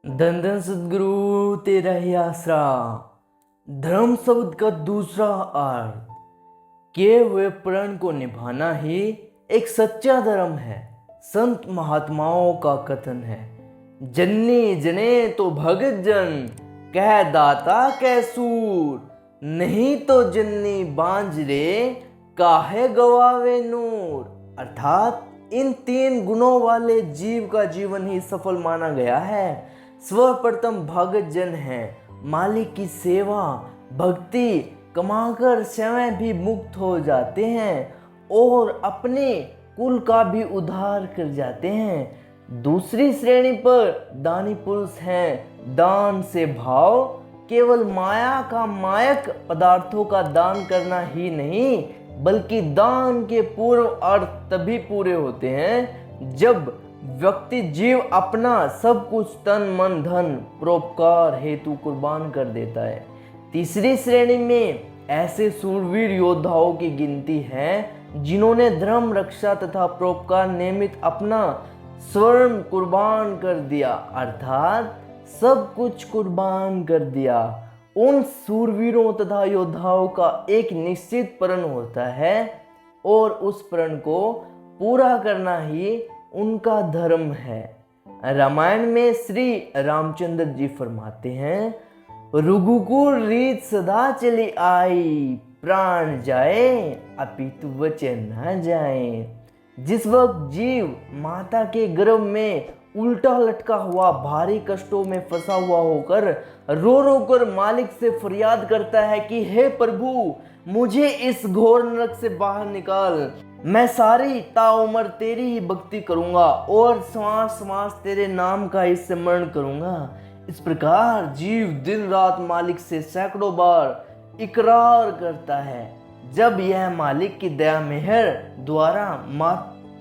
धन धन सद्गुरु तेरा ही आसरा। धर्म शब्द का दूसरा अर्थ किए हुए प्रण को निभाना ही एक सच्चा धर्म है। संत महात्माओं का कथन है, जन्नी जने तो भगत जन, कह दाता कह सूर, नहीं तो जन्नी बांझ रे, काहे गवावे नूर। अर्थात इन तीन गुणों वाले जीव का जीवन ही सफल माना गया है। सर्वप्रथम भगत जन है, मालिक की सेवा भक्ति कमाकर स्वयं भी मुक्त हो जाते हैं और अपने कुल का भी उद्धार कर जाते हैं। दूसरी श्रेणी पर दानी पुरुष हैं, दान से भाव केवल माया का मायक पदार्थों का दान करना ही नहीं, बल्कि दान के पूर्व अर्थ तभी पूरे होते हैं जब व्यक्ति जीव अपना सब कुछ तन मन धन परोपकार हेतु कुर्बान कर देता है। तीसरी श्रेणी में ऐसे सूरवीर योद्धाओं की गिनती है जिन्होंने धर्म रक्षा तथा परोपकार निमित्त अपना स्वर्ण कुर्बान कर दिया, अर्थात सब कुछ कुर्बान कर दिया। उन सूरवीरों तथा योद्धाओं का एक निश्चित प्रण होता है और उस प्रण को पूरा करना ही उनका धर्म है। रामायण में श्री रामचंद्र जी फरमाते हैं, रघुकुल रीत सदा चली आई, प्राण जाए अपितु वचन न जाए। जिस वक्त जीव माता के गर्भ में उल्टा लटका हुआ भारी कष्टों में फंसा हुआ होकर रो रो कर मालिक से फरियाद करता है कि हे प्रभु, मुझे इस घोर नरक से बाहर निकाल, मैं सारी ताउम्र तेरी ही भक्ति करूंगा और श्वास श्वास तेरे नाम का ही स्मरण करूंगा। इस प्रकार जीव दिन रात मालिक से सैकड़ों बार इकरार करता है। जब यह मालिक की दया मेहर द्वारा माँ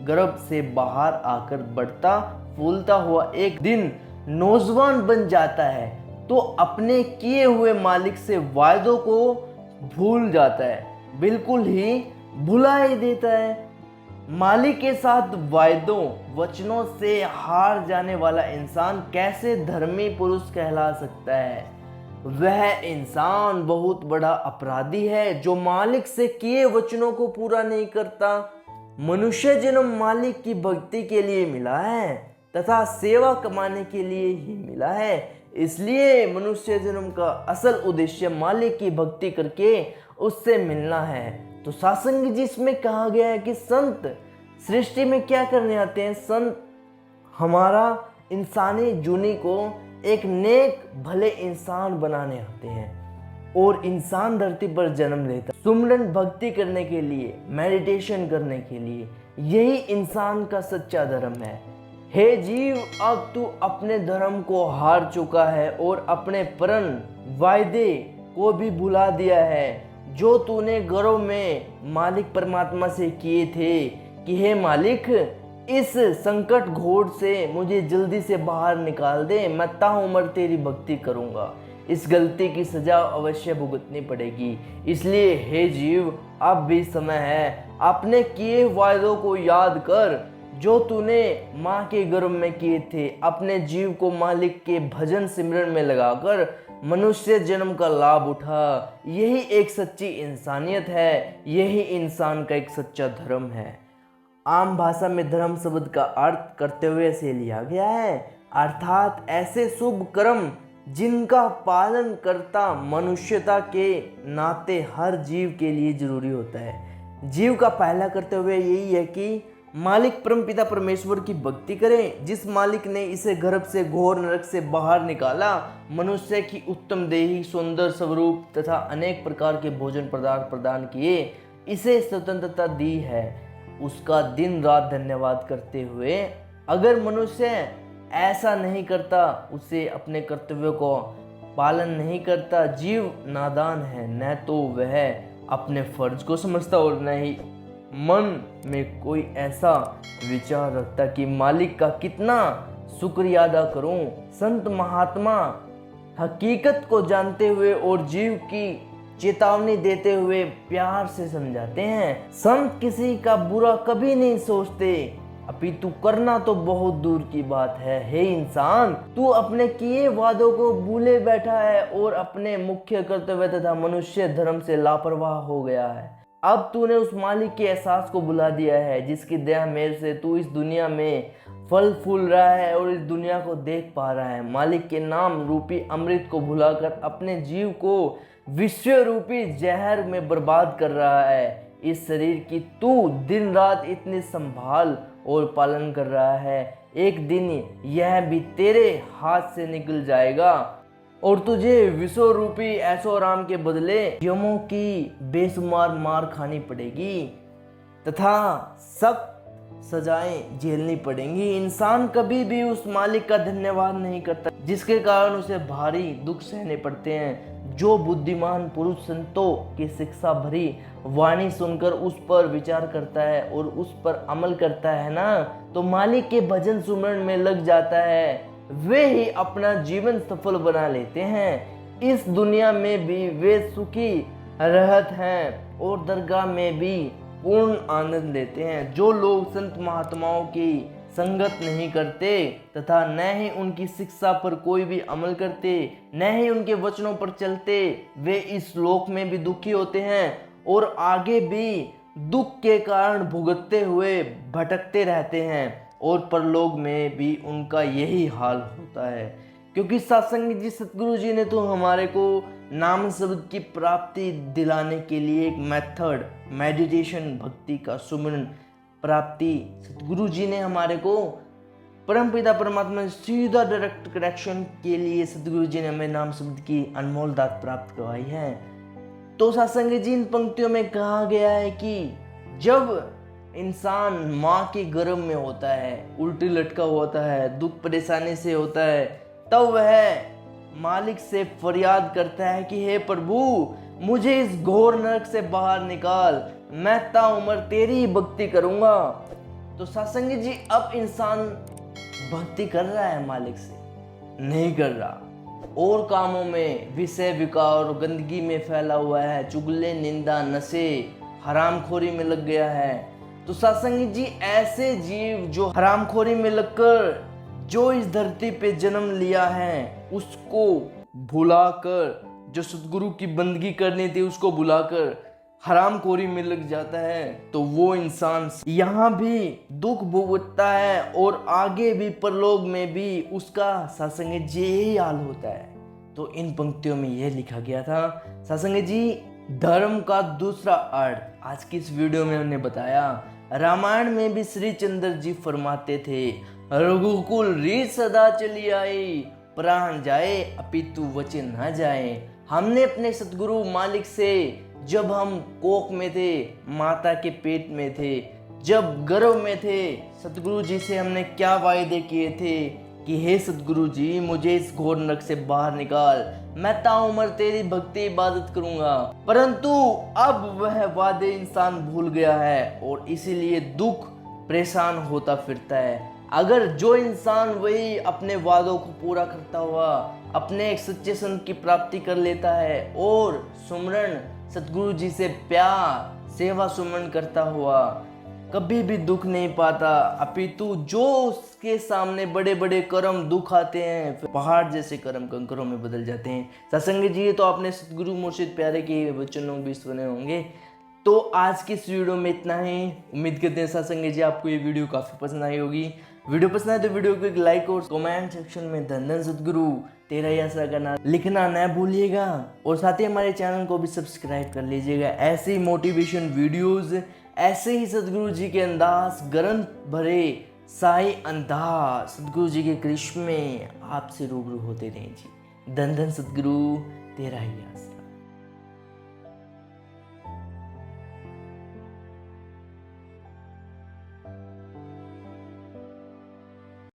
गर्भ से बाहर आकर बढ़ता फूलता हुआ एक दिन नौजवान बन जाता है तो अपने किए हुए मालिक से वायदों को भूल जाता है, बिल्कुल ही भुला ही देता है। मालिक के साथ वायदों वचनों से हार जाने वाला इंसान कैसे धर्मी पुरुष कहला सकता है? वह इंसान बहुत बड़ा अपराधी है जो मालिक से किए वचनों को पूरा नहीं करता। मनुष्य जन्म मालिक की भक्ति के लिए मिला है तथा सेवा कमाने के लिए ही मिला है, इसलिए मनुष्य जन्म का असल उद्देश्य मालिक की भक्ति करके उससे मिलना है। तो सत्संग जिसमें कहा गया है कि संत सृष्टि में क्या करने आते हैं? संत हमारा इंसानी जूनी को एक नेक भले इंसान बनाने आते हैं और इंसान धरती पर जन्म लेता है सुमरन भक्ति करने के लिए, मेडिटेशन करने के लिए। यही इंसान का सच्चा धर्म है। हे जीव, अब तू अपने धर्म को हार चुका है और अपने प्रण वायदे को भी भुला दिया है जो तूने गर्व में मालिक परमात्मा से किए थे कि हे मालिक, इस संकट घोर से मुझे जल्दी से बाहर निकाल दे, मैं ताउम्र तेरी भक्ति करूंगा। इस गलती की सजा अवश्य भुगतनी पड़ेगी। इसलिए हे जीव, अब भी समय है, अपने किए वायदों को याद कर जो तूने माँ के गर्भ में किए थे। अपने जीव को मालिक के भजन सिमरन में लगाकर मनुष्य जन्म का लाभ उठा। यही एक सच्ची इंसानियत है, यही इंसान का एक सच्चा धर्म है। आम भाषा में धर्म शब्द का अर्थ कर्तव्य से लिया गया है, अर्थात ऐसे शुभ कर्म जिनका पालन करता मनुष्यता के नाते हर जीव के लिए जरूरी होता है। जीव का पहला कर्तव्य यही है कि मालिक परमपिता परमेश्वर की भक्ति करें। जिस मालिक ने इसे गर्भ से घोर नरक से बाहर निकाला, मनुष्य की उत्तम देही सुंदर स्वरूप तथा अनेक प्रकार के भोजन पदार्थ प्रदान किए, इसे स्वतंत्रता दी है, उसका दिन रात धन्यवाद करते हुए अगर मनुष्य ऐसा नहीं करता, उसे अपने कर्तव्यों को पालन नहीं करता, जीव नादान है। न तो वह अपने फर्ज को समझता और न ही मन में कोई ऐसा विचार रखता कि मालिक का कितना शुक्रिया अदा करूं। संत महात्मा हकीकत को जानते हुए और जीव की चेतावनी देते हुए प्यार से समझाते हैं। संत किसी का बुरा कभी नहीं सोचते, अपितु करना तो बहुत दूर की बात है। हे इंसान, तू अपने किए वादों को भूले बैठा है और अपने मुख्य कर्तव्य तथा मनुष्य धर्म से लापरवाह हो गया है। अब तूने उस मालिक के एहसास को भुला दिया है जिसकी दया मेर से तू इस दुनिया में फल फूल रहा है और इस दुनिया को देख पा रहा है। मालिक के नाम रूपी अमृत को भुलाकर अपने जीव को विश्व रूपी जहर में बर्बाद कर रहा है। इस शरीर की तू दिन रात इतनी संभाल और पालन कर रहा है, एक दिन यह भी तेरे हाथ से निकल जाएगा और तुझे विश्व रूपी ऐशो आराम के बदले यमों की बेशुमार मार खानी पड़ेगी तथा सब सजाएं झेलनी पड़ेंगी। इंसान कभी भी उस मालिक का धन्यवाद नहीं करता जिसके कारण उसे भारी दुख सहने पड़ते हैं। जो बुद्धिमान पुरुष संतों की शिक्षा भरी वाणी सुनकर उस पर विचार करता है और उस पर अमल करता है ना, तो मालिक के भजन सुमरण में लग जाता है, वे ही अपना जीवन सफल बना लेते हैं। इस दुनिया में भी वे सुखी रहत हैं और दरगाह में भी पूर्ण आनंद लेते हैं। जो लोग संत महात्माओं की संगत नहीं करते तथा न ही उनकी शिक्षा पर कोई भी अमल करते, न ही उनके वचनों पर चलते, वे इस लोक में भी दुखी होते हैं और आगे भी दुख के कारण भुगतते हुए भटकते रहते हैं और परलोक में भी उनका यही हाल होता है। क्योंकि सत्संग जी सतगुरु जी ने तो हमारे को नाम शब्द की प्राप्ति दिलाने के लिए एक मेथड, मेडिटेशन, भक्ति का सुमरन प्राप्ति सतगुरु जी ने हमारे को परमपिता परमात्मा सीधा डायरेक्ट कनेक्शन के लिए सतगुरु जी ने हमें नाम शब्द की अनमोल दात प्राप्त करवाई है। तो सत्संग जी इन पंक्तियों में कहा गया है कि जब इंसान माँ के गर्भ में होता है, उल्टी लटका होता है, दुख परेशानी से होता है, तब वह मालिक से फरियाद करता है कि हे प्रभु, मुझे इस घोर नरक से बाहर निकाल, मैं ताउम्र तेरी ही भक्ति करूंगा। तो सत्संग जी अब इंसान भक्ति कर रहा है मालिक से? नहीं कर रहा, और कामों में विषय विकार और गंदगी में फैला हुआ है, चुगले निंदा नशे हरामखोरी में लग गया है। तो सत्संग जी ऐसे जीव जो हरामखोरी में लगकर जो इस धरती पे जन्म लिया है उसको भुलाकर, जो सतगुरु की बंदगी करनी थी उसको भुलाकर हरामखोरी में लग जाता है, तो वो इंसान यहाँ भी दुख भुगतता है और आगे भी परलोक में भी उसका सत्संग जी यही हाल होता है। तो इन पंक्तियों में यह लिखा गया था। सत्संग जी धर्म का दूसरा अर्थ आज की इस वीडियो में हमने बताया। रामायण में भी श्री चंद्र जी फरमाते थे, रघुकुल रीत सदा चली आई, प्राण जाए अपितु वचन न जाए। हमने अपने सतगुरु मालिक से जब हम कोख में थे, माता के पेट में थे, जब गर्भ में थे, सतगुरु जी से हमने क्या वायदे किए थे कि हे सतगुरु जी, मुझे इस घोर नरक से बाहर निकाल, मैं ताउम्र तेरी भक्ति इबादत करूंगा। परंतु अब वह वादे इंसान भूल गया है और इसीलिए दुख परेशान होता फिरता है। अगर जो इंसान वही अपने वादों को पूरा करता हुआ अपने एक सच्चे संत की प्राप्ति कर लेता है और सुमरन सतगुरु जी से प्यार सेवा सुमरन करता हुआ कभी भी दुख नहीं पाता, अपितु जो उसके सामने बड़े बड़े कर्म दुख आते हैं, पहाड़ जैसे कर्म कंकरों में बदल जाते हैं। सत्संग जी तो आपने सतगुरु मुर्शिद प्यारे के वचनों भी सुने होंगे। तो आज की इस वीडियो में इतना ही। उम्मीद करते हैं सत्संग जी आपको ये वीडियो काफ़ी पसंद आई होगी। वीडियो पसंद आए तो वीडियो को एक लाइक और कमेंट सेक्शन में धन धन सतगुरु तेरा ही आसरा करना लिखना न भूलिएगा और साथ ही हमारे चैनल को भी सब्सक्राइब कर लीजिएगा। ऐसे ही मोटिवेशन वीडियोस, ऐसे ही सतगुरु जी के अंदाज, ग्रंथ भरे साई अंदाज, सतगुरु जी के करिश्मे आपसे रूबरू होते रहें जी। धन धन सतगुरु तेरा ही आसरा।